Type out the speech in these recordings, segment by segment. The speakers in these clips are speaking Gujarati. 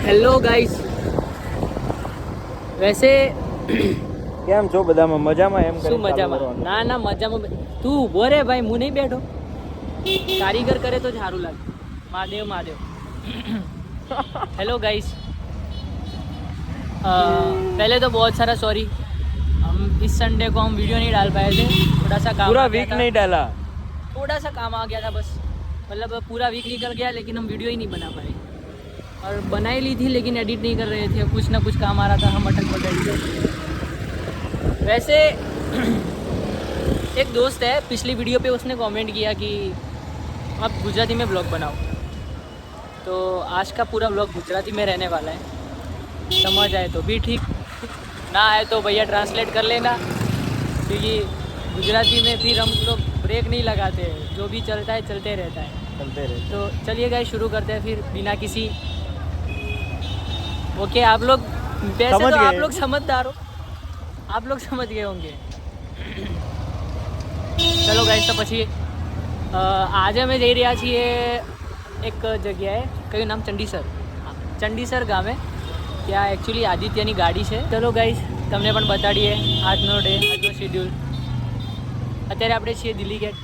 હેલો ગાઈસ, વૈસે કેમ છો બધામાં મજામાં? એમ શું મજામાં? ના ના મજામાં. તું ઊભો રે ભાઈ, હું નહીં બેઠો. कारीगर करे तो झाड़ू लगे. महादेव महादेव. हेलो गाइस, पहले तो बहुत सारा सॉरी. हम इस संडे को हम वीडियो नहीं डाल पाए थे, थोड़ा सा काम पूरा आ गया वीक था. नहीं डाला. थोड़ा सा काम आ गया था बस. मतलब पूरा वीक निकल गया लेकिन हम वीडियो ही नहीं बना पाए. और बनाई ली थी लेकिन एडिट नहीं कर रहे थे, कुछ ना कुछ काम आ रहा था, हम अटक पटक गए. वैसे एक दोस्त है, पिछली वीडियो पे उसने कमेंट किया कि आप गुजराती में ब्लॉग बनाओ, तो आज का पूरा ब्लॉग गुजराती में रहने वाला है. समझ आए तो भी ठीक, ना आए तो भैया ट्रांसलेट कर लेना, क्योंकि गुजराती में फिर हम लोग ब्रेक नहीं लगाते हैं, जो भी चलता है चलते रहता है. तो चलिए गाइस शुरू करते हैं फिर बिना किसी. ओके, आप लोग वैसे तो आप लोग समझदार हो, आप लोग समझ गए होंगे. चलो गाइस, तो પછી આજે અમે જઈ રહ્યા છીએ એક જગ્યાએ, કયું નામ? ચંડીસર. ચંડીસર ગામે, ત્યાં એકચ્યુઅલી આદિત્યની ગાડી છે. ચલો ગાઈસ, તમને પણ બતાડીએ આજનો ડે, આજનો શેડ્યુલ. અત્યારે આપણે છીએ દિલ્હી ગેટ.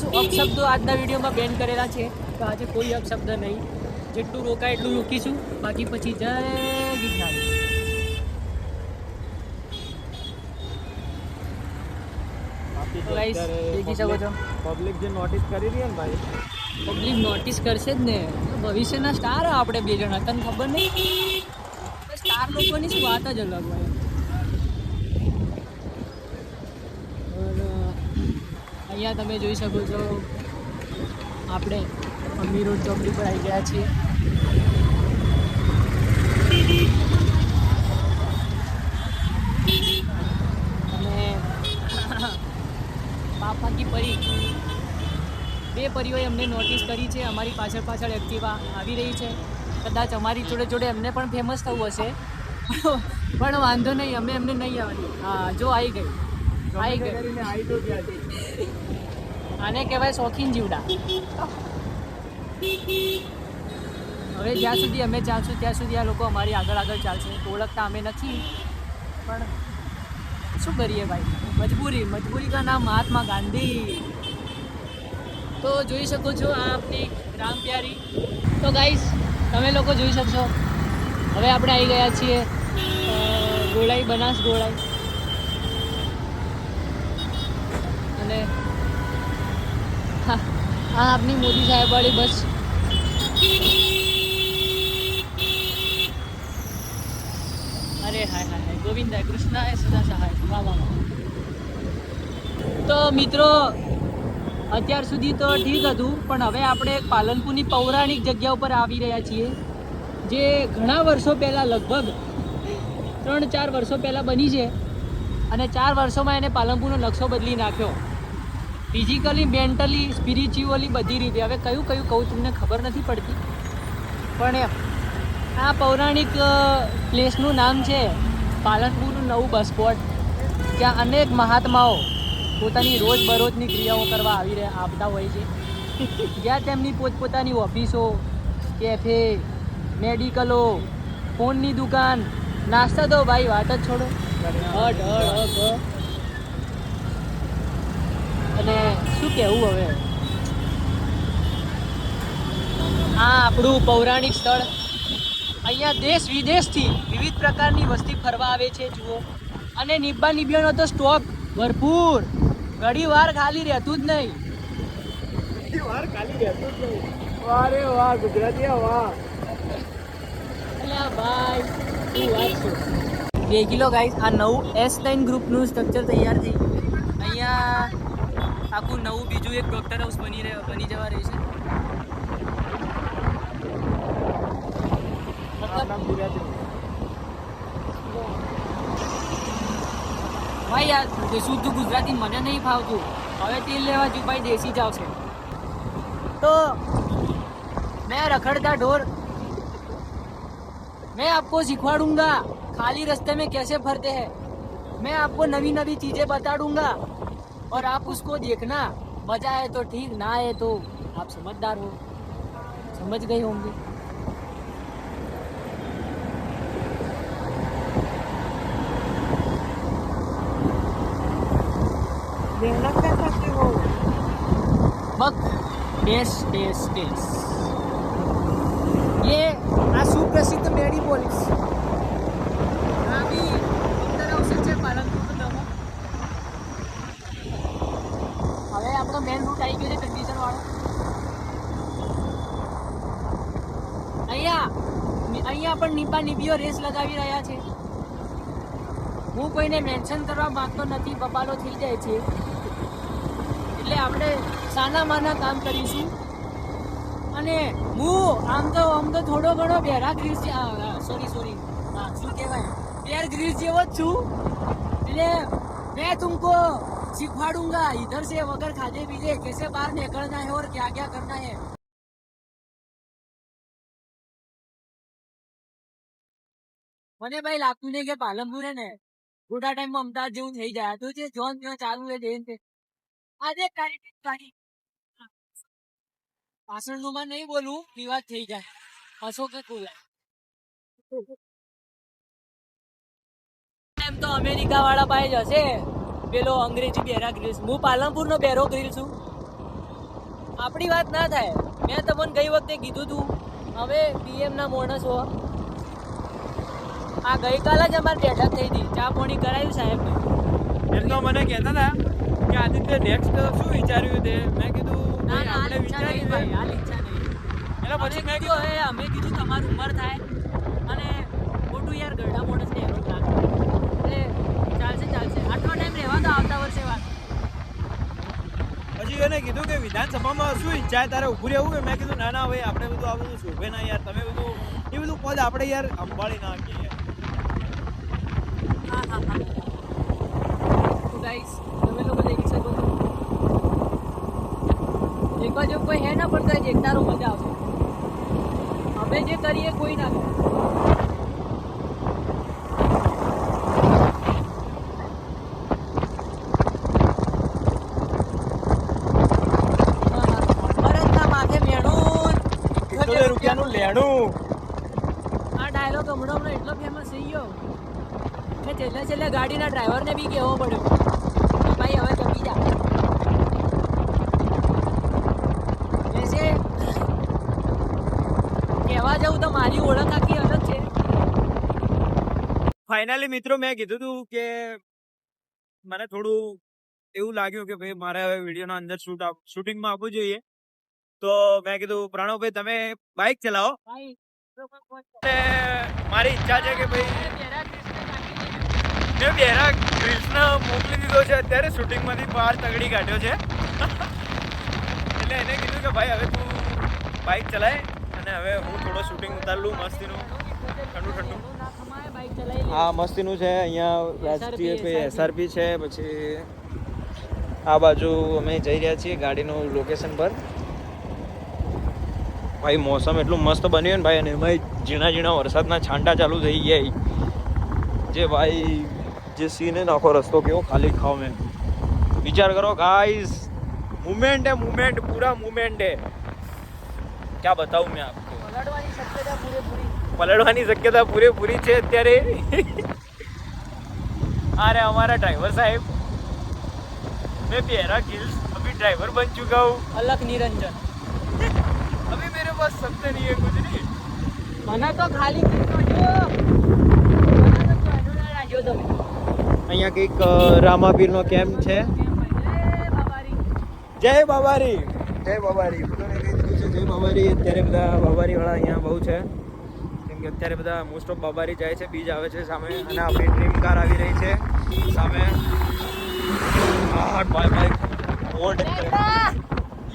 શું અપશબ્દો આજના વિડીયોમાં બેન કરેલા છે, તો આજે કોઈ અપશબ્દ નહીં. જેટલું રોકાય એટલું રોકીશું, બાકી પછી જય ગિરનાર. દેખી શકો છો, પબ્લિક જે નોટિસ કરી રહી ને ભાઈ, પબ્લિક નોટિસ કરશે જ ને. ભવિષ્યના સ્ટાર આપણે બે જણા, તને ખબર નહીં? સ્ટાર લોકોની શું વાત જ અલગ હોય. અહીંયા તમે જોઈ શકો છો, આપણે અમીર રોડ ચોકડી પર આવી ગયા છીએ. અને બાપા કી પરી, બે પરીઓએ અમને નોટિસ કરી છે. અમારી પાછળ પાછળ એક્ટિવા આવી રહી છે. કદાચ અમારી જોડે જોડે એમને પણ ફેમસ થવું હશે, પણ વાંધો નહીં, અમે એમને નહીં આવવાની. હા, જો આવી ગઈ, આવી ગઈ. આને કહેવાય શોખીન જીવડા. હવે જ્યાં સુધી અમે ચાલશું ત્યાં સુધી આ લોકો અમારી આગળ આગળ ચાલશે. ઓળખતા અમે નથી, પણ શું કરીએ ભાઈ, મજબૂરી કા નામ મહાત્મા ગાંધી. તો જોઈ શકો છો આ આપણી રામ પ્યારી. તો ગાઈસ, તમે લોકો જોઈ શકશો, હવે આપણે આવી ગયા છીએ ગોળાઈ, બનાસ ગોળાઈ. અને હા, આ આપની મોદી સાહેબ વાળી બસ. અરે હાય હાય હાય, ગોવિંદાય કૃષ્ણાય સદા સહાય. વાહ વાહ વાહ. તો મિત્રો, અત્યાર સુધી તો ઠીક હતું, પણ હવે આપણે પાલનપુરની પૌરાણિક જગ્યા ઉપર આવી રહ્યા છીએ, જે ઘણા વર્ષો પહેલાં, લગભગ 3-4 વર્ષો પહેલાં બની છે. અને 4 વર્ષોમાં એને પાલનપુરનો નકશો બદલી નાખ્યો, ફિઝિકલી, મેન્ટલી, સ્પિરિચ્યુઅલી, બધી રીતે. હવે કયું કયું કહું તમને ખબર નથી પડતી, પણ આ પૌરાણિક પ્લેસનું નામ છે પાલનપુરનું નવું બસ સ્પોટ, જ્યાં અનેક મહાત્માઓ પોતાની રોજબરોજની ક્રિયાઓ કરવા આવતા હોય છે, જ્યાં તેમની પોતપોતાની ઓફિસો, કેફે, મેડિકલો, ફોનની દુકાન, નાસ્તા તો ભાઈ વાત જ છોડો. અને શું કહેવું હવે, આ આપણું પૌરાણિક સ્થળ. અહીંયા દેશ વિદેશથી વિવિધ પ્રકારની વસ્તી ફરવા આવે છે, જુઓ. અને નિબ્બાનો તો સ્ટોક ભરપૂર, ઘણી વાર ખાલી રહેતું જ નહીં. વાહ રે વાહ, ગુજરાતી વાહ. અલ્યા ભાઈ, શું વાત છે. દેખી લો ગાઈસ, આ નવું S9 ગ્રુપનું સ્ટ્રક્ચર તૈયાર થઈ ગયું. અહીંયા આખું નવું બીજું એક ડોક્ટર હાઉસ બની જવા રહી છે. ભાઈ યાર, શુદ્ધ ગુજરાતી મને નહીં ફાવતું. હવે તેલ લેવા જુ ભાઈ, દેશી જ આવશે. તો मैं रखड़ता ढोर, मैं आपको सिखवाड़ूंगा खाली रास्ते में कैसे फरते हैं. मैं आपको नवी नवी चीज़ें बता दूंगा. और आप उसको देखना, मजा आए तो ठीक, ना आए तो आप समझदार हो, समझ गए होंगे। मेहनत कर सकते हो। मग बेस बेस बेस ये આ સુપ્રસિદ્ધ મેડી પોલીસ આમી અંદર આવશે છે પાલનપુર દમણ. હવે આપણો મેન રૂટ આવી ગયો છે કંડિશન વાળો. અહીંયા પણ નીપા નીપીઓ રેસ લગાવી રહ્યા છે. હું કોઈને મેન્શન કરવા માંગતો નથી, બબાલો થઈ જાય છે, એટલે આપણે સાના માના કામ કરીશું. અને હું આમ તો થોડો ઘણો બેરા ગ્રીસ સોરી હા શું કહેવાય બેર ગ્રીસ જેવો જ છું. એટલે मैं तुमको सिखवाड़ूंगा इधर से वगैर खाते पीते कैसे बाहर निकलना है और क्या क्या करना है. મને ભાઈ લાગતું નહીં કે પાલનપુર હે ને થોડા ટાઈમમાં અમદાવાદ જેવું થઈ જાય. તો જે જોન ત્યાં ચાલુ છે જઈને આજે તારી પાછળનું માં નહીં બોલું, વિવાદ થઈ જાય. હસો કે બોલાય એમ તો અમેરિકા વાળા પાસે જ હશે પેલો અંગ્રેજી બેરા ગ્રીલ. હું પાલનપુર નો બેરો ગ્રીલ છું. આપણી વાત ના થાય. મેં તમને ગઈ વખતે કીધું તું, હવે પીએમ ના માણસ હો. આ ગઈકાલે જ અમારી બેઠક થઈ હતી, ચા પાણી કરાયું સાહેબ. એમ તો મને કહેતા હતા કે આદિત્ય નેક્સ્ટ શું વિચાર્યું તે. મેં કીધું ના ના આપણે વિચાર્યું ભાઈ, હાલ ઈચ્છા નહીં. એટલે પછી મેં કીધું હવે અમે કીધું તમારી ઉંમર થાય અને ખોટું યાર ગરડા માણસ ને એનો લાગે એટલે ચાલશે આટલો ટાઈમ રહેવા તો આવતા વર્ષે વાત. પછી એને કીધું કે વિધાનસભામાં શું ઈચ્છા તારે ઉભું રહેવું કે. મેં કીધું ના ના ભાઈ આપણે બધું આ બધું શોભે ના યાર. તમે બધું એ બધું પદ આપણે યાર સંભાળી નાખીએ. હા તો ગાઈસ તમે લોકો દેખી શકો છો એક બાજુ કોઈ હે ના પડતા દેખનારો મજા આવશે. અમે જે કરીએ કોઈ ના કરે. ભરતના માથે મેણું 70 રૂપિયાનું લેણું. આ ડાયલોગ હમણાં એટલો ફેમસ થઈ ગયો કે છેલ્લે ગાડીના ડ્રાઈવરને બી કહેવો પડ્યો કે ભાઈ હવે જમી જા. વૈસે કહેવા જાઉં તો મારી ઓળખ આખી અલગ છે. ફાઇનલી મિત્રો મેં કીધું હતું કે મને થોડું એવું લાગ્યું કે ભાઈ મારે હવે વિડીયોના અંદર શૂટિંગમાં આપવું જોઈએ. તો મેં કીધું પ્રણવભાઈ તમે બાઇક ચલાવો. ભાઈ અને મારી ઈચ્છા છે કે ભાઈ મેં બેરા ગ્રીલ્સને મોકલી દીધો છે અત્યારે. શૂટિંગમાંથી બહાર તગડી કાઢ્યો છે. એટલે એને કીધું કે ભાઈ હવે તું બાઇક ચલાય અને હવે હું થોડો શૂટિંગ ઉતાર લઉં મસ્તીનું ઠંડુ. હા મસ્તીનું છે. અહીંયા રાષ્ટ્રીય એસઆરપી છે. પછી આ બાજુ અમે જઈ રહ્યા છીએ ગાડીનું લોકેશન પર. ભાઈ મોસમ એટલું મસ્ત બન્યું ને ભાઈ, અને એમાં ઝીણા ઝીણા વરસાદના છાંટા ચાલુ થઈ ગયા. જે ભાઈ જે સીન है आखो रस्तो केવો खाली खाओ में विचार करो गाइस. मूवमेंट है, मूवमेंट पूरा मूवमेंट है. क्या बताऊं मैं आपको. पलटवानी शक्यता पूरेपूरी છે અત્યારે. अरे हमारा ड्राइवर साहब, मैं बेरा गिल्स अभी ड्राइवर बन चुका हूँ. અલગ નિરંજન. अभी मेरे पास शब्द नहीं है कुछ नहीं. મને તો ખાલી અહીંયા કંઈક રામાપીરનો કેમ્પ છે. જય બાબારી, જય બાબારી. બધાને કહી દીધું છે જય બાબારી. અત્યારે બધા બાબારીવાળા અહીંયા બહુ છે, કેમ કે અત્યારે બધા મોસ્ટ ઓફ બાબારી જાય છે. બીજ આવે છે સામે, અને આપણી ડ્રીમ કાર આવી રહી છે સામે.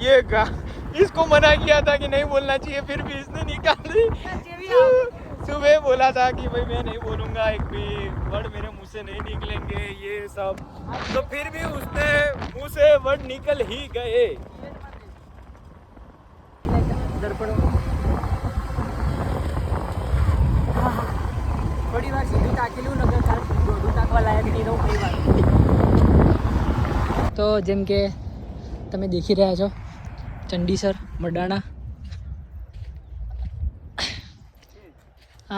ये इसको मना किया था कि नहीं बोलना चाहिए, फिर भी इसने निकाल दी. सुबह बोला था कि भाई मैं नहीं बोलूंगा, एक भी वर्ड मेरे मुंह से नहीं निकलेंगे ये सब, तो फिर भी उसने मुंह से वर्ड निकल ही गए. થોડી વાર સીધું તાકેલું નગર દોઢું તાકવા લાયક નહીં રહું કઈ વાર. તો જેમ કે તમે દેખી રહ્યા છો ચંડીસર મડાણા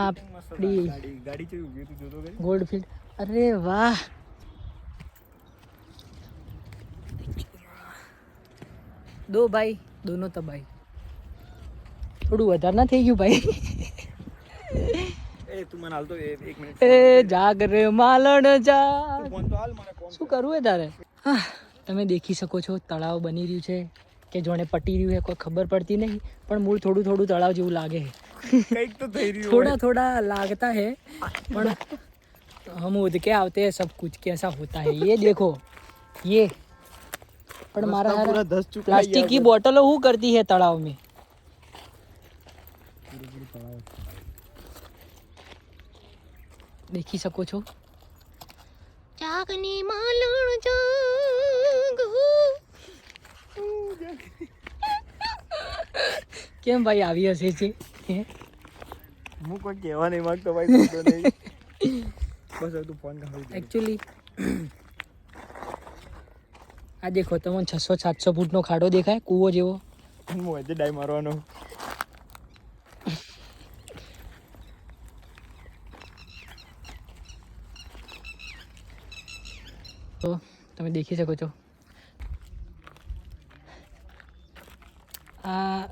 આપણી ગાડી ચેવી ઊભી હતી જોતો ગઈ ગોલ્ડફીલ્ડ. અરે વાહ, દો ભાઈ દોનો તબાઈ. થોડું વધારે ના થઈ ગયું ભાઈ? એ તું મને હાલ તો 1 મિનિટ એ જાગ રે માલણ જાગ. ફોન તો હાલ મને કોમ શું કરવું હે તારે? હા, તમે દેખી શકો છો તળાવ બની રહ્યું છે કે જોણે પટી રહ્યું છે કોઈ ખબર પડતી નહીં, પણ મૂળ થોડું થોડું તળાવ જેવું લાગે છે. કઈક તો થઈ રહ્યું थोड़ा थोड़ा लागता है पर हम उद के आते हैं सब कुछ कैसा होता है ये देखो ये पर मारा पूरा धस चुका है प्लास्टिक की बोतलों हु करती है तालाब में. देखी सको છો જાગની માલણ જાગ કેમ ભાઈ આવી હશે છે? હું કોઈ કહેવા નહીં માંગતો ભાઈ તો નહીં બસ તું ફોન કર एक्चुअली આ દેખો તમને 600-700 ફૂટનો ખાડો દેખાય કૂવો જેવો. હું હજી ડાઈ મારવાનો તો તમે દેખી શકો છો આ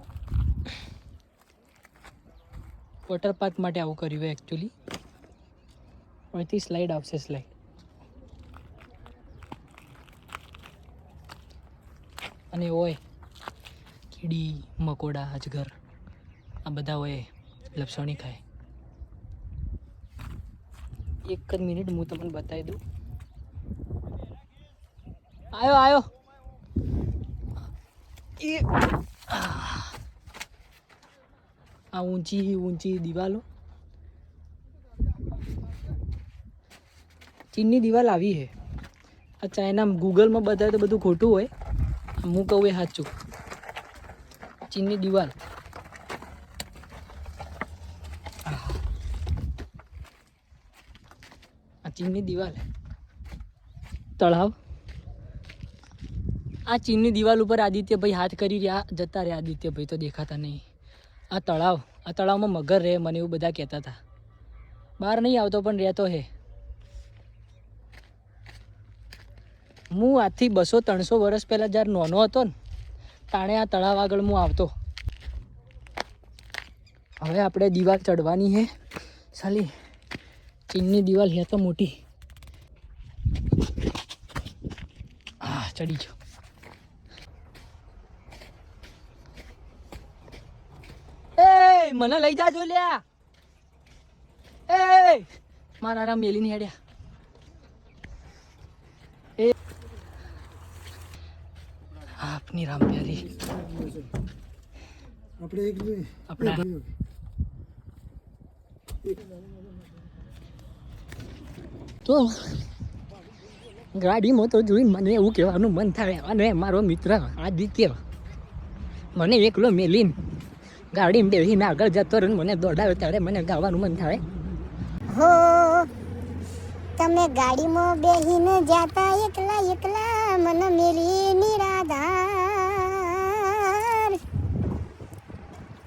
વોટર પાર્ક માટે આવું કર્યું હોય એકચ્યુઅલી. અહીંથી સ્લાઇડ આવશે સ્લાઇડ. અને હોય કીડી મકોડા અજગર આ બધા હોય લપસણી ખાય. એક જ મિનિટ હું તમને બતાવી દઉં. આયો આયો એ આ ઊંચી ઊંચી દિવાલો ચીનની દિવાલ આવી છે. આ ચાઇના ગૂગલમાં બતાવે તો બધું ખોટું હોય, હું કહું એ સાચું. ચીનની દિવાલ આ ચીનની દિવાલ તળાવ. આ ચીનની દિવાલ ઉપર આદિત્યભાઈ હાથ કરી રહ્યા જતા રહ્યા. આદિત્યભાઈ તો દેખાતા નહીં. આ તળાવમાં મગર રહે મને એવું બધા કહેતા હતા. બહાર નહીં આવતો પણ રહેતો હે. હું આજથી 200-300 વર્ષ પહેલાં જ્યારે નાનો હતો ને તાણે આ તળાવ આગળ હું આવતો. હવે આપણે દિવાલ ચડવાની છે સાલી. ચીનની દિવાલ હે તો મોટી. હા ચડી જાઓ. એ મને લઈ જાજો લ્યા. એ મારા રામ મેલીને હેડ્યા. એ આપની રામ પ્યારી આપણે તો ગાડીમાં તો જોઈને મને એવું કહેવાનું મન થાય. અને મારો મિત્ર આદિત્ય મને એકલો મેલીને ગાડીમાં બેસીને આગળ જતો રહે મને દોડાવે ત્યારે મને ગાવાનું મન થાય. હો તમે ગાડીમાં બેહીને જાતા એકલા એકલા મને મેલી નિરાધાર.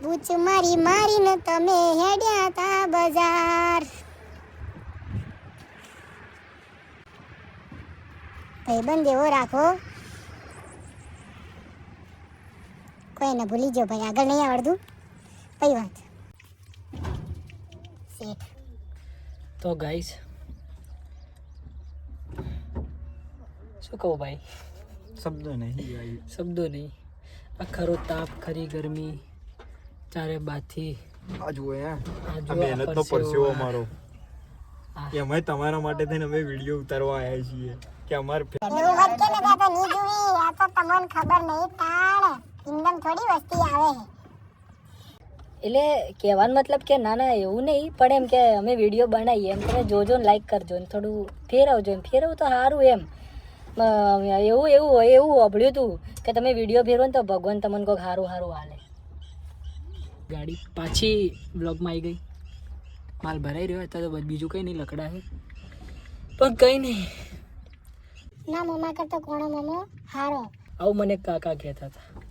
બૂચ મારી મારીને તમે હેડ્યા તા બજાર. ભાઈબંધ એવો રાખો. કોઈને ભૂલી જાઓ ભાઈ, આગળ નહીં આવડતું કઈ વાત. શેઠ તો ગાઈસ શું કહું ભાઈ, શબ્દો નહીં. શબ્દો નહીં. આ ખરો તાપ, ખરી ગરમી ચારે બાથી આ જુઓ યાર, આ આ જુઓ, મહેનતનો પરસેવો. પરસેવો અમારો. આ અમે તમારા માટે થઈને અમે વિડીયો ઉતારવા આવ્યા છીએ કે અમારે એવું વચ્ચે ને દાદા ની જોવી. આ તો તમને ખબર નહીં તાણ ઇન્દમ થોડી વસ્તી આવે છે. એટલે કહેવાનો મતલબ કે ના ના એવું નહીં, પણ એમ કે અમે વિડીયો બનાવીએ એમ તમે જોજો ને લાઈક કરજો ને થોડું ફેરવજો. એમ ફેરવું તો સારું એમ. એવું સાંભળ્યું હતું કે તમે વિડીયો ફેરવો ને તો ભગવાન તમને કોઈક સારું હાલે. ગાડી પાછી બ્લોકમાં આવી ગઈ. માલ ભરાઈ રહ્યો હતો તો બીજું કંઈ નહીં લકડા છે પણ કંઈ નહીં. ના મમ્મા કરતો કોણો મમ્મો હારો. આવું મને કાકા કહેતા હતા.